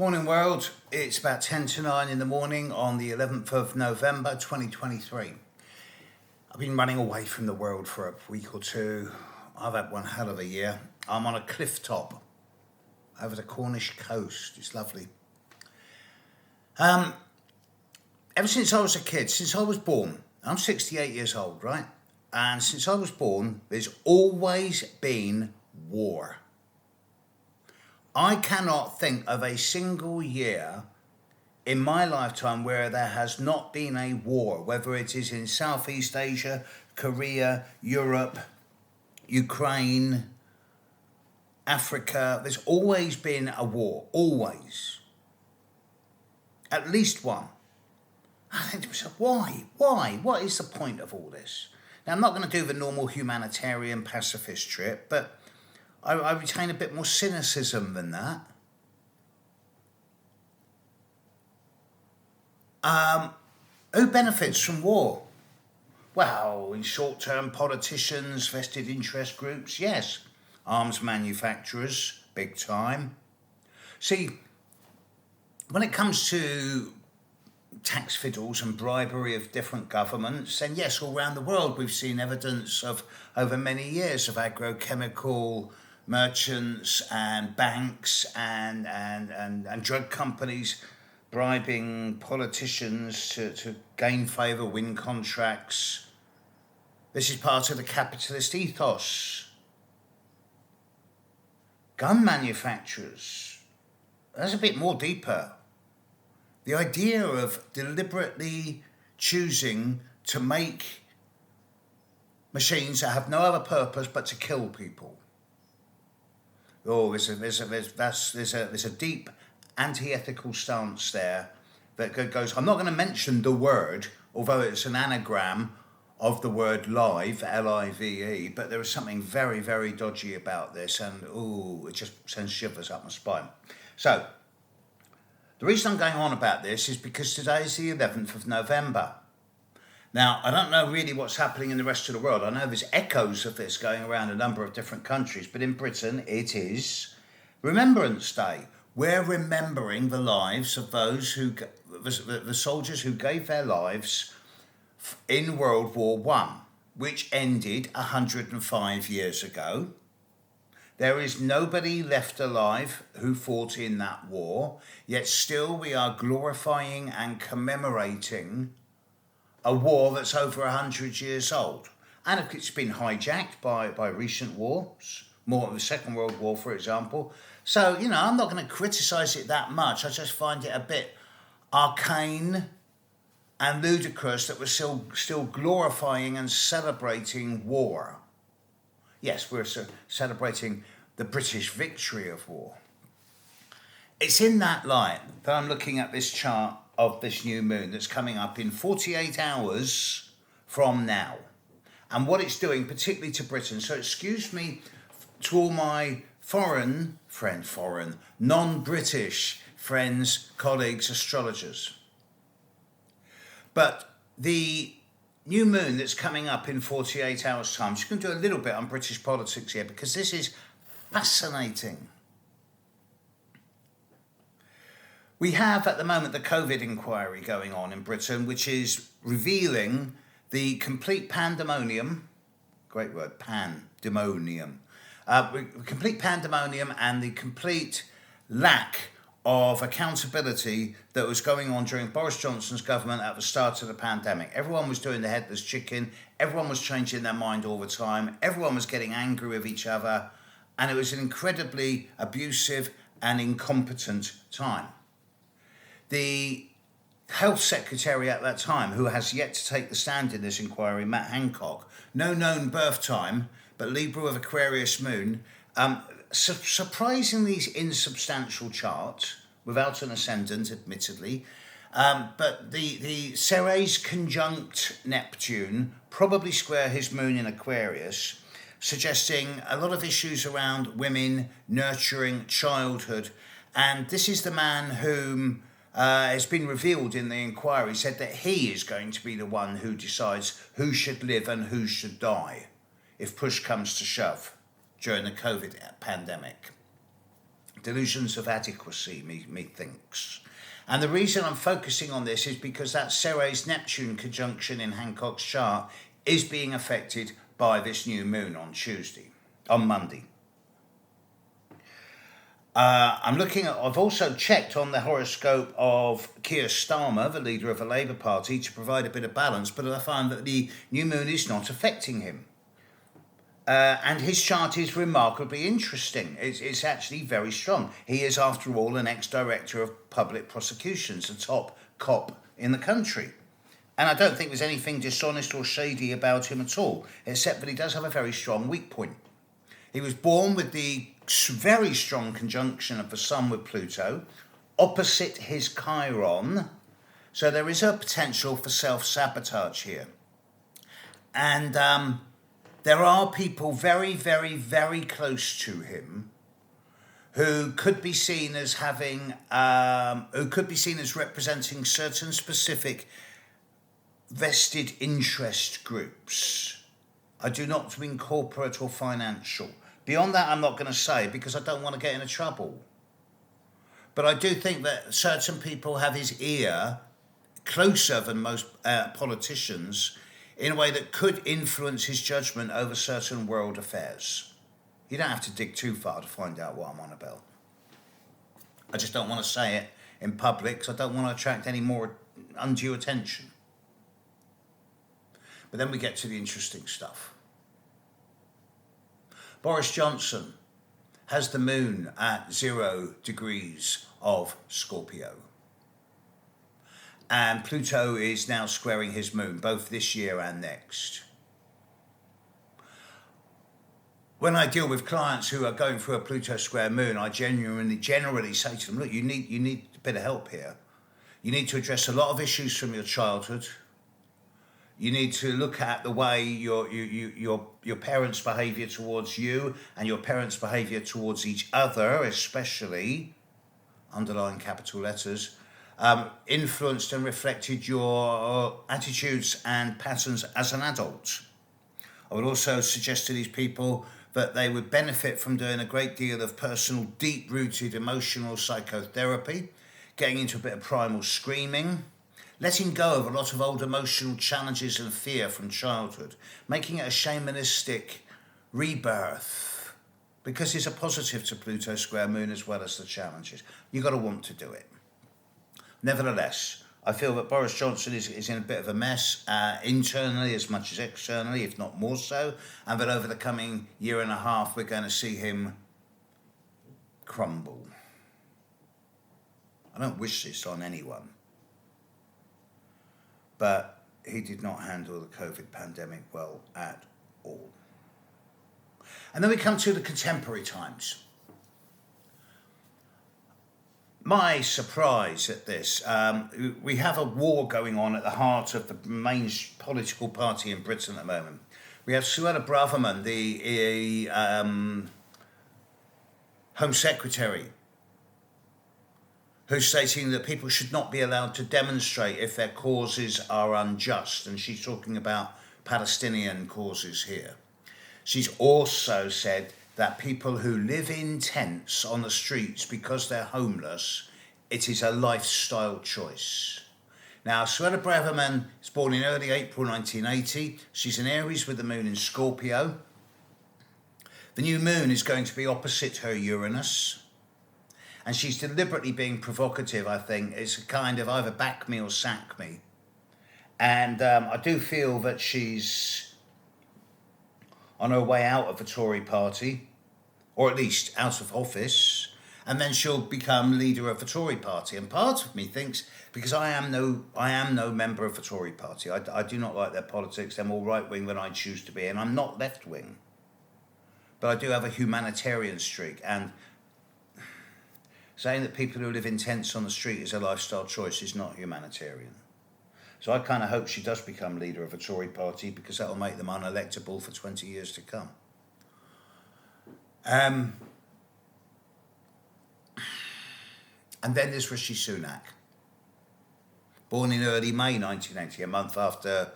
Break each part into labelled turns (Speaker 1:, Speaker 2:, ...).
Speaker 1: Morning world, it's about 10 to 9 in the morning on the 11th of November 2023. I've been running away from the world for a week or two. I've had one hell of a year. I'm on a cliff top over the Cornish coast. It's lovely. Ever since I was a kid, since I was born, I'm 68 years old, right? And since I was born, there's always been war. I cannot think of a single year in my lifetime where there has not been a war, whether it is in Southeast Asia, Korea, Europe, Ukraine, Africa. There's always been a war, always. At least one. I think to myself, why? What is the point of all this? Now, I'm not going to do the normal humanitarian pacifist trip, but I retain a bit more cynicism than that. Who benefits from war? Well, in short-term politicians, vested interest groups, yes. Arms manufacturers, big time. See, when it comes to tax fiddles and bribery of different governments, then yes, all around the world we've seen evidence of, over many years, of agrochemical merchants and banks and drug companies bribing politicians to gain favour, win contracts. This is part of the capitalist ethos. Gun manufacturers, that's a bit more deeper. The idea of deliberately choosing to make machines that have no other purpose but to kill people. Oh, there's a deep anti-ethical stance there that goes. I'm not going to mention the word, although it's an anagram of the word live, L-I-V-E, but there is something very, very dodgy about this, and it just sends shivers up my spine. So, the reason I'm going on about this is because today is the 11th of November. Now, I don't know really what's happening in the rest of the world. I know there's echoes of this going around a number of different countries, but in Britain it is Remembrance Day. We're remembering the lives of those the soldiers who gave their lives in World War I, which ended 105 years ago. There is nobody left alive who fought in that war, yet still we are glorifying and commemorating a war that's over 100 years old. And it's been hijacked by recent wars, more of the Second World War, for example. So, I'm not going to criticise it that much. I just find it a bit arcane and ludicrous that we're still glorifying and celebrating war. Yes, we're celebrating the British victory of war. It's in that light that I'm looking at this chart of this new moon that's coming up in 48 hours from now. And what it's doing, particularly to Britain. So excuse me to all my non-British friends, colleagues, astrologers. But the new moon that's coming up in 48 hours' time, just going to do a little bit on British politics here because this is fascinating. We have at the moment the COVID inquiry going on in Britain, which is revealing the complete pandemonium, great word, pandemonium, complete pandemonium and the complete lack of accountability that was going on during Boris Johnson's government at the start of the pandemic. Everyone was doing the headless chicken, everyone was changing their mind all the time, everyone was getting angry with each other, and it was an incredibly abusive and incompetent time. The Health Secretary at that time, who has yet to take the stand in this inquiry, Matt Hancock, no known birth time, but Libra with Aquarius moon, surprisingly insubstantial chart, without an ascendant, admittedly, but the Ceres conjunct Neptune, probably square his moon in Aquarius, suggesting a lot of issues around women, nurturing, childhood, and this is the man whom has been revealed in the inquiry, said that he is going to be the one who decides who should live and who should die if push comes to shove during the COVID pandemic. Delusions of adequacy, methinks. And the reason I'm focusing on this is because that Ceres Neptune conjunction in Hancock's chart is being affected by this new moon on Monday. I've also checked on the horoscope of Keir Starmer, the leader of the Labour Party, to provide a bit of balance, but I find that the new moon is not affecting him. And his chart is remarkably interesting. It's actually very strong. He is, after all, an ex-director of public prosecutions, a top cop in the country. And I don't think there's anything dishonest or shady about him at all, except that he does have a very strong weak point. He was born with the very strong conjunction of the Sun with Pluto, opposite his Chiron, so there is a potential for self-sabotage here. And there are people very, very, very close to him who could be seen as representing certain specific vested interest groups. I do not mean corporate or financial. Beyond that, I'm not going to say, because I don't want to get into trouble. But I do think that certain people have his ear closer than most politicians in a way that could influence his judgment over certain world affairs. You don't have to dig too far to find out what I'm on about. I just don't want to say it in public because I don't want to attract any more undue attention. But then we get to the interesting stuff. Boris Johnson has the moon at 0 degrees of Scorpio. And Pluto is now squaring his moon, both this year and next. When I deal with clients who are going through a Pluto square moon, I generally say to them, look, you need a bit of help here. You need to address a lot of issues from your childhood. You need to look at the way your parents' behaviour towards you and your parents' behaviour towards each other, especially, underline capital letters, influenced and reflected your attitudes and patterns as an adult. I would also suggest to these people that they would benefit from doing a great deal of personal, deep-rooted emotional psychotherapy, getting into a bit of primal screaming, letting go of a lot of old emotional challenges and fear from childhood, making it a shamanistic rebirth, because it's a positive to Pluto square moon as well as the challenges. You've got to want to do it. Nevertheless, I feel that Boris Johnson is in a bit of a mess, internally as much as externally, if not more so, and that over the coming year and a half we're going to see him crumble. I don't wish this on anyone. But he did not handle the COVID pandemic well at all. And then we come to the contemporary times. My surprise at this, we have a war going on at the heart of the main political party in Britain at the moment. We have Suella Braverman, the Home Secretary, who's stating that people should not be allowed to demonstrate if their causes are unjust. And she's talking about Palestinian causes here. She's also said that people who live in tents on the streets because they're homeless, it is a lifestyle choice. Now, Suella Braverman is born in early April 1980. She's an Aries with the moon in Scorpio. The new moon is going to be opposite her Uranus. And she's deliberately being provocative, I think. It's a kind of either back me or sack me. And I do feel that she's on her way out of the Tory party, or at least out of office, and then she'll become leader of the Tory party. And part of me thinks, because I am no member of the Tory party, I do not like their politics. They're more right-wing than I choose to be, and I'm not left-wing. But I do have a humanitarian streak, and saying that people who live in tents on the street is a lifestyle choice is not humanitarian. So I kind of hope she does become leader of a Tory party, because that will make them unelectable for 20 years to come. And then there's Rishi Sunak, born in early May 1980, a month after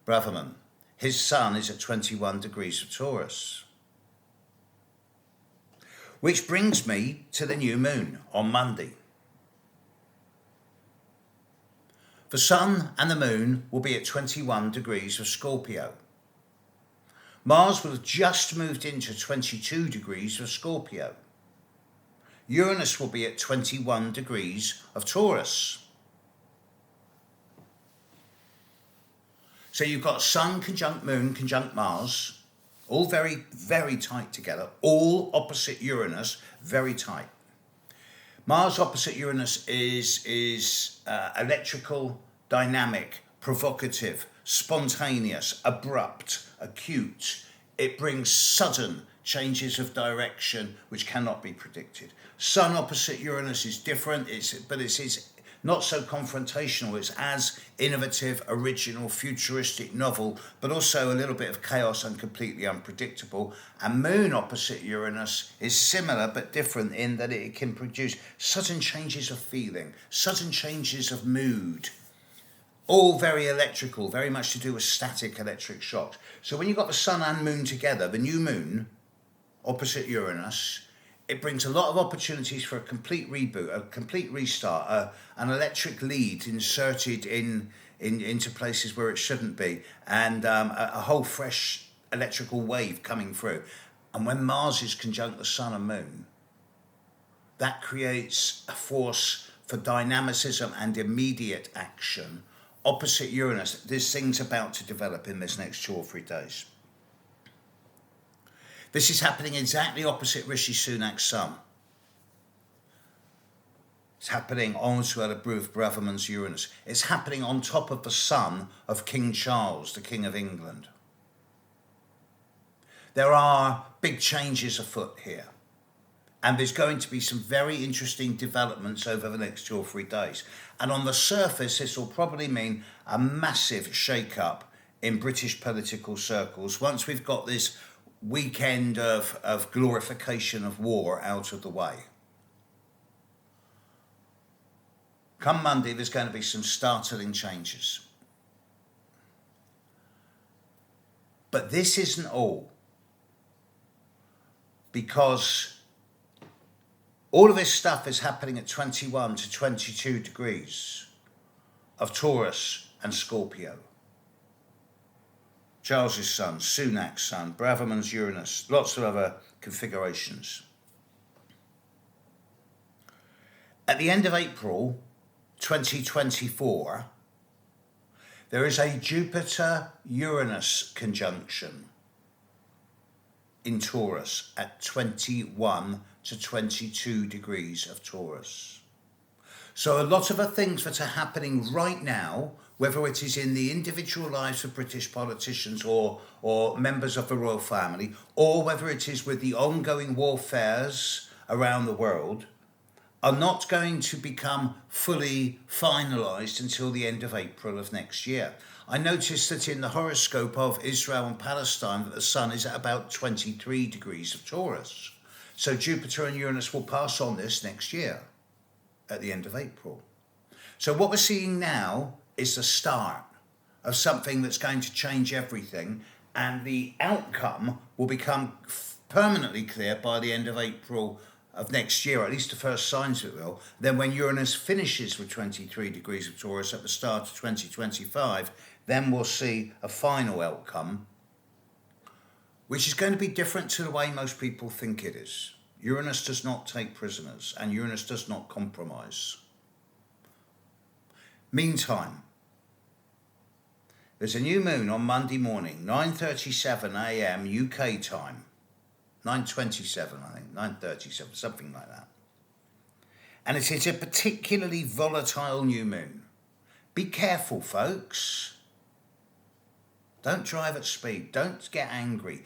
Speaker 1: Braverman. His sun is at 21 degrees of Taurus. Which brings me to the new moon on Monday. The sun and the moon will be at 21 degrees of Scorpio. Mars will have just moved into 22 degrees of Scorpio. Uranus will be at 21 degrees of Taurus. So you've got Sun conjunct Moon conjunct Mars, all very, very tight together, all opposite Uranus, very tight. Mars opposite Uranus is electrical, dynamic, provocative, spontaneous, abrupt, acute. It brings sudden changes of direction which cannot be predicted. Sun opposite Uranus is different, but it's not so confrontational. It's as innovative, original, futuristic, novel, but also a little bit of chaos and completely unpredictable. And Moon opposite Uranus is similar but different in that it can produce sudden changes of feeling, sudden changes of mood. All very electrical, very much to do with static electric shocks. So when you've got the Sun and Moon together, the new Moon opposite Uranus, it brings a lot of opportunities for a complete reboot, a complete restart, an electric lead inserted into places where it shouldn't be, and a whole fresh electrical wave coming through. And when Mars is conjunct the Sun and Moon, that creates a force for dynamicism and immediate action. Opposite Uranus, this thing's about to develop in this next 2 or 3 days. This is happening exactly opposite Rishi Sunak's sun. It's happening on Suella Braverman's Uranus. It's happening on top of the sun of King Charles, the King of England. There are big changes afoot here. And there's going to be some very interesting developments over the next 2 or 3 days. And on the surface, this will probably mean a massive shake-up in British political circles once we've got this weekend of glorification of war out of the way. Come Monday, there's going to be some startling changes. But this isn't all, because all of this stuff is happening at 21 to 22 degrees of Taurus and Scorpio. Charles's sun, Sunak's sun, Braverman's Uranus, lots of other configurations. At the end of April 2024, there is a Jupiter-Uranus conjunction in Taurus at 21 to 22 degrees of Taurus. So a lot of the things that are happening right now, whether it is in the individual lives of British politicians or members of the royal family, or whether it is with the ongoing warfares around the world, are not going to become fully finalised until the end of April of next year. I noticed that in the horoscope of Israel and Palestine that the sun is at about 23 degrees of Taurus. So Jupiter and Uranus will pass on this next year at the end of April. So what we're seeing now is the start of something that's going to change everything, and the outcome will become permanently clear by the end of April of next year, or at least the first signs of it will. Then when Uranus finishes with 23 degrees of Taurus at the start of 2025, then we'll see a final outcome, which is going to be different to the way most people think it is. Uranus does not take prisoners, and Uranus does not compromise. Meantime, there's a new moon on Monday morning, 9:37 a.m. UK time. 9:27, I think, 9:37, something like that. And it is a particularly volatile new moon. Be careful, folks. Don't drive at speed. Don't get angry.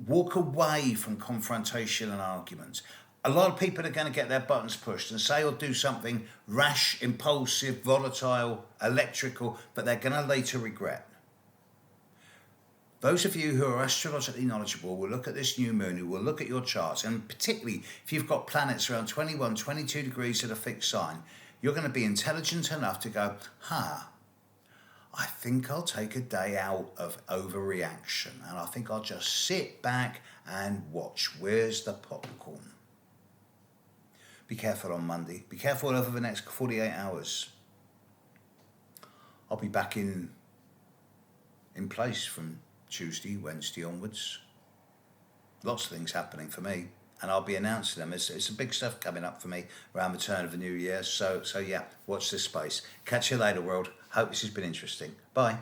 Speaker 1: Walk away from confrontation and arguments. A lot of people are going to get their buttons pushed and say or do something rash, impulsive, volatile, electrical, but they're going to later regret. Those of you who are astrologically knowledgeable will look at this new moon, who will look at your charts, and particularly if you've got planets around 21, 22 degrees at a fixed sign, you're going to be intelligent enough to go, I think I'll take a day out of overreaction, and I think I'll just sit back and watch. Where's the popcorn? Be careful on Monday. Be careful over the next 48 hours. I'll be back in place from Tuesday, Wednesday onwards. Lots of things happening for me, and I'll be announcing them. It's some big stuff coming up for me around the turn of the new year. So yeah, watch this space. Catch you later, world. Hope this has been interesting. Bye.